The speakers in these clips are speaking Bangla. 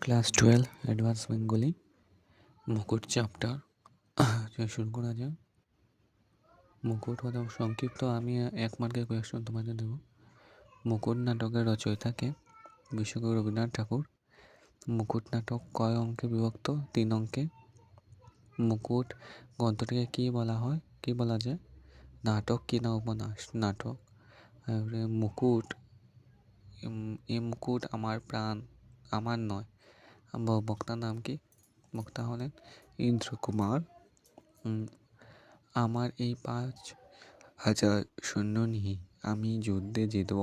ক্লাস 12 অ্যাডভান্স বেঙ্গলি মুকুট চ্যাপ্টার শুরু করা যাক। মুকুট হলো সংক্ষিপ্ত। আমি 1 মার্কের কোয়েশ্চন তোমাদের দেব। মুকুট নাটকের রচয়িতাকে? বিশ্বকবি রবীন্দ্রনাথ ঠাকুর। মুকুট নাটক কয় অঙ্কে বিভক্ত? 3 অঙ্কে। মুকুট গ্রন্থটিকে কী বলা হয়, কী বলা যায়? নাটক কি না উপন্যাস? নাটক। মুকুট, এ মুকুট আমার প্রাণ, আমার নয়। বক্তার নাম কি? বক্তা হলেন ইন্দ্রকুমার। আমার এই 5,000 সৈন্য নিয়ে আমি যুদ্ধে জিতব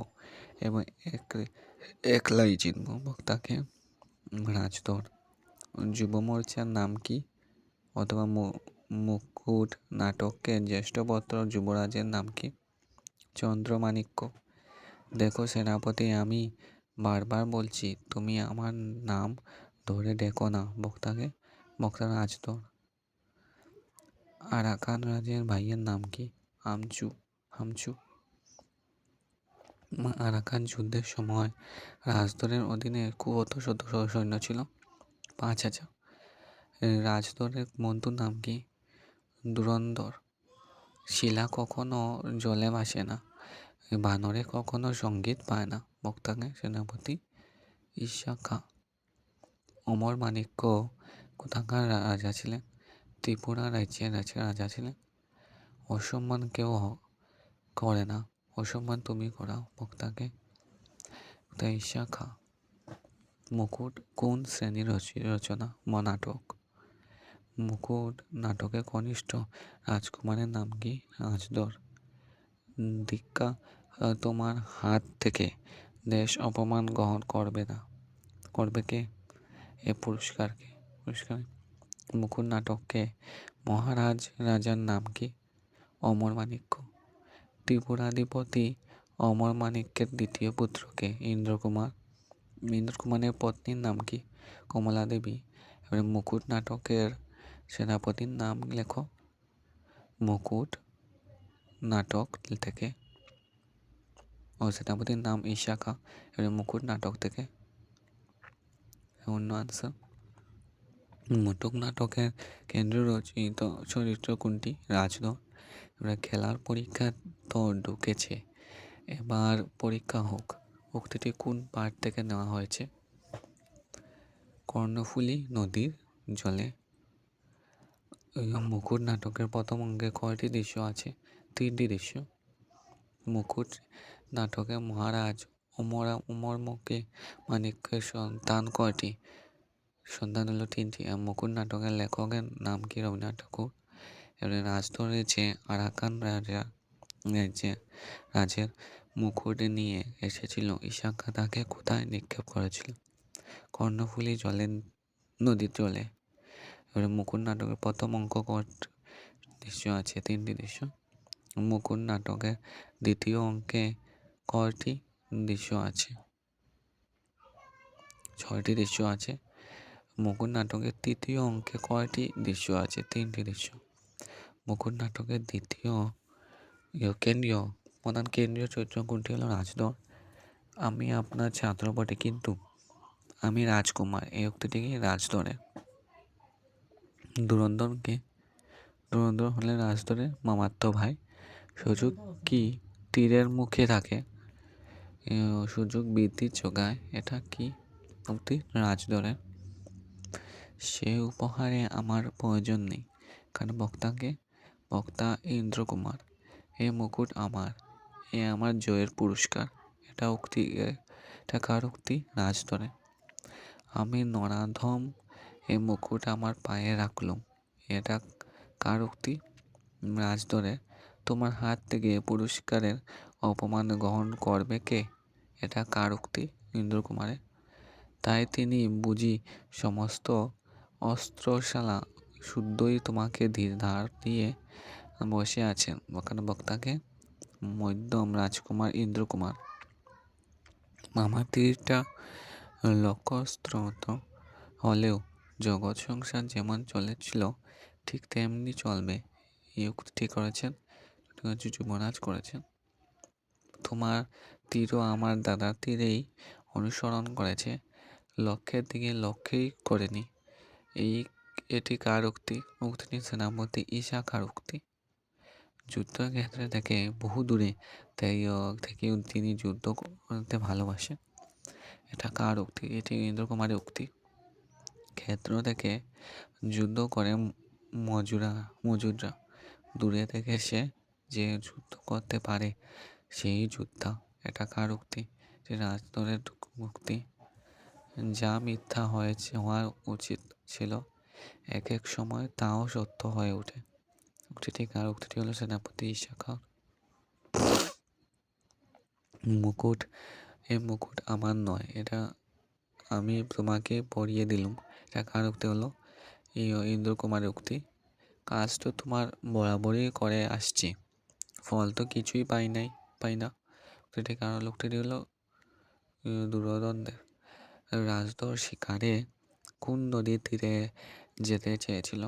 এবং একলাই জিতব। বক্তাকে? রাজধর। যুব মোর্চার নাম কি? অথবা মুকুট নাটকের জ্যেষ্ঠ পুত্র যুবরাজের নাম কি? চন্দ্রমাণিক্য। দেখো সেনাপতি, আমি বারবার বলছি, তুমি আমার নাম ধরে ডেকো না। বক্তাকে? বক্তা রাজধর। আরাকান রাজের ভাইয়ের নাম কি? হামচু। আরাকান যুদ্ধের সময় রাজধরের অধীনে কত সৈন্য ছিল? 5,000। রাজধরের বন্ধুর নাম কি? ধুরন্ধর। শিলা কখনো জলে ভাসে না, বানরে কখনো সঙ্গীত পায় না। বক্তাকে? সেনাপতি ঈশা খাঁ। অমর মাণিক্য কোথাকার রাজা ছিলেন? ত্রিপুরা রাজ্যের রাজা ছিলেন। অসম্মান কেউ করে না, অসম্মান তুমি করাও। বক্তাকে? ঈশা খাঁ। মুকুট কোন শ্রেণীর রচনা? নাটক। মুকুট নাটকে কনিষ্ঠ রাজকুমারের নাম কি? রাজধর। দীক্ষা, তোমার হাত থেকে দেশ অপমান গ্রহণ করবে কে? এ পুরস্কারকে? মুকুট নাটককে মহারাজ রাজার নাম কি? অমর মাণিক্য। ত্রিপুরাধিপতি অমর মাণিক্যের দ্বিতীয় পুত্রকে? ইন্দ্রকুমার। ইন্দ্রকুমারের পত্নীর নাম কি? কমলা দেবী। এবারে মুকুট নাটকের সেনাপতির নাম লেখো। মুকুট নাটক থেকে সেনাপতির নাম ঈশা খাঁ। এবারে মুকুট নাটক থেকে অন্য আনসার। মুকুট নাটকের কেন্দ্রীয় রচিত চরিত্র কোনটি? রাজধর। এবারে খেলার পরীক্ষা তো ঢুকেছে, এবার পরীক্ষা হোক। উক্তিটি কোন পাঠ থেকে নেওয়া হয়েছে? কর্ণফুলী নদীর জলে। মুকুট নাটকের প্রথম অঙ্গে কয়টি দৃশ্য আছে? 3টি দৃশ্য। মুকুট নাটকে মহারাজ অমরমুখে মাণিক্যের সন্তান কয়টি? সন্তান হলো 3টি। মুকুট নাটকের লেখকের নাম কি? রবীন্দ্রনাথ ঠাকুর। এবারে রাজধরের যে আরাকান রাজের মুকুট নিয়ে এসেছিল ঈশা খাঁ তাকে কোথায় নিক্ষেপ করেছিল? কর্ণফুলী নদীর জলে। এবারে মুকুট নাটকের প্রথম অঙ্ক দৃশ্য আছে? 3টি দৃশ্য। মুকুট নাটকের দ্বিতীয় অঙ্কে কয়টি দৃশ্য আছে? 6টি দৃশ্য আছে। মুকুট নাটকের তৃতীয় অঙ্কে কয়টি দৃশ্য আছে? 3টি দৃশ্য। মুকুট নাটকের দ্বিতীয় প্রধান কেন্দ্রীয় চরিত্র কোনটি? হলো রাজধর। আমি আপনার ছাত্র বটে, কিন্তু আমি রাজকুমার, এই উক্তিটিকে রাজধরে। ধুরন্ধরকে? ধুরন্ধর হলে রাজধরের মামাতো ভাই। সুযোগ কি তীরের মুখে থাকে? সুযোগ বৃদ্ধি যোগায়, এটা কি উক্তি? রাজধরের। সে উপহারে আমার প্রয়োজন নেই, কারণ বক্তাকে? বক্তা ইন্দ্রকুমার। এ মুকুট আমার, এ আমার জয়ের পুরস্কার, এটা উক্তি। এটা কার উক্তি? রাজধরের। আমি নরাধম, এ মুকুট আমার পায়ে রাখলুম, এটা কার উক্তি? রাজধরের। তোমার হাত থেকে পুরস্কারের অপমান গ্রহণ করবে কে? এটা কার উক্তি? ইন্দ্রকুমারের। তাই তিনি বুঝি সমস্ত অস্ত্রশালা শুদ্ধই তোমাকে ধার দিয়ে বসে আছেন। বক্তাকে? মধ্যম রাজকুমার ইন্দ্রকুমার। আমার তীরটা লক্ষ্যস্ত্রত হলেও জগৎ সংসার যেমন চলেছিল ঠিক তেমনি চলবে, এই উক্তিটি করেছেন যুবরাজ করেছেন। তোমার তীরও আমার দাদার তীরেই অনুসরণ করেছে। লক্ষ্যের দিকে লক্ষ্যই করেনি। এটি কার উক্তি? উক্তিটি সেনাপতি ঈশা খাঁর উক্তি। যুদ্ধক্ষেত্রে থেকে বহু দূরে থেকেও তিনি যুদ্ধ করতে ভালোবাসেন। এটা কার উক্তি? এটি ইন্দ্রকুমারের উক্তি। ক্ষেত্র থেকে যুদ্ধ করে মজুররা, দূরে থেকে সে যে যুদ্ধ করতে পারে সেই যোদ্ধা। এটা কার উক্তি? যে রাজদরের উক্তি। যা মিথ্যা হওয়া উচিত ছিল এক এক সময় তাও সত্য হয়ে ওঠে। উক্তিটি কার? উক্তিটি হলো সেনাপতি ঈশা খাঁ। মুকুট, এ মুকুট আমার নয়, এটা আমি তোমাকে পরিয়ে দিলুম। এটা কার উক্তি হলো? ইন্দ্রকুমারের উক্তি। কাজ তো তোমার বরাবরই করে আসছি, ফল তো কিছুই পাই না। উক্তিটি কার হলো? উক্তিটি হলো দুর্যোধনদের। রাজদর শিকারে কোন নদীর তীরে যেতে চেয়েছিল?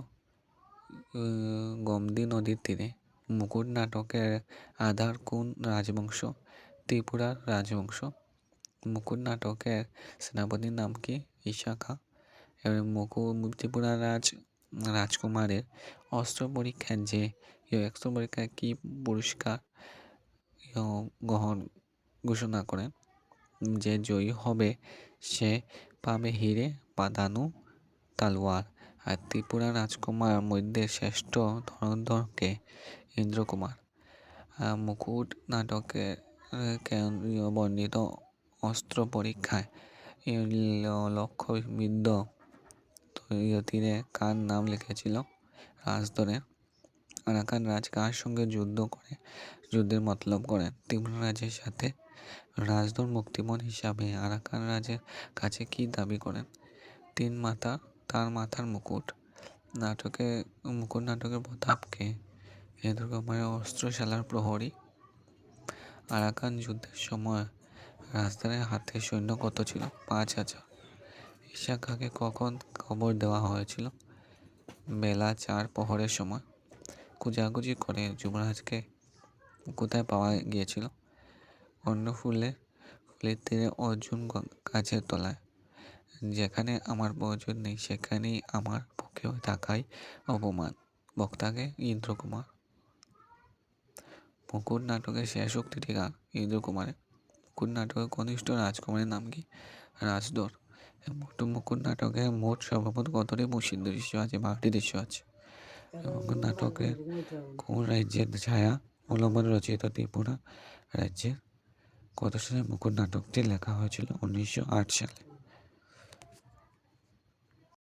গোমতী নদীর তীরে। মুকুট নাটকের আধার কোন রাজবংশ? ত্রিপুরার রাজবংশ। মুকুট নাটকের সেনাপতির নাম কি? ঈশা খাঁ। এবার ত্রিপুরার রাজকুমারের অস্ত্র পরীক্ষায় কি পুরস্কার ঘোষণা করেন? যে জয়ী হবে সে পাবে হিরে বাঁধানো তালোয়ার। আর ত্রিপুরা রাজকুমার মধ্যে শ্রেষ্ঠ ধনুর্ধরকে? ইন্দ্রকুমার। মুকুট নাটকের বর্ণিত অস্ত্র পরীক্ষায় লক্ষ্যবিদ্ধ তীরে কার নাম লিখেছিল? রাজদরের। আরাকান রাজ কার সঙ্গে যুদ্ধের মতলব করেন? ত্রিপুরা রাজের সাথে। রাজদর মুক্তিপণ হিসাবে আরাকান রাজের কাছে কি দাবি করেন? তার মাথার মুকুট। মুকুট নাটকের প্রতাপকে? ইন্দ্রকুমারের অস্ত্রশালার প্রহরী। আরাকান যুদ্ধের সময় রাজদারের হাতে সৈন্য কত ছিল? 5,000। ঈশা খাঁকে কখন খবর দেওয়া হয়েছিল? বেলা 4 প্রহরের সময়। খোঁজাখুঁজি করে যুবরাজকে কোথায় পাওয়া গিয়েছিল? ফুলের তীরে অর্জুন গাছের তলায়। যেখানে আমার প্রয়োজন নেই সেখানেই আমার পক্ষে থাকাই অপমান। বক্তাকে? ইন্দ্রকুমার। মুকুট নাটকের শেষ উক্তিটি কার? ইন্দ্রকুমারের। মুকুট নাটকের কনিষ্ঠ রাজকুমারের নাম কি? রাজদর। মুকুট নাটকে মোট সর্বমোট কতটি দৃশ্য আছে? 12টি দৃশ্য আছে। মুকুট নাটকের কোন রাজ্যের ছায়া অবলম্বনে রচিত? ত্রিপুরা রাজ্যের। কত সালে মুকুট নাটকটি লেখা হয়েছিল? 1908 সালে।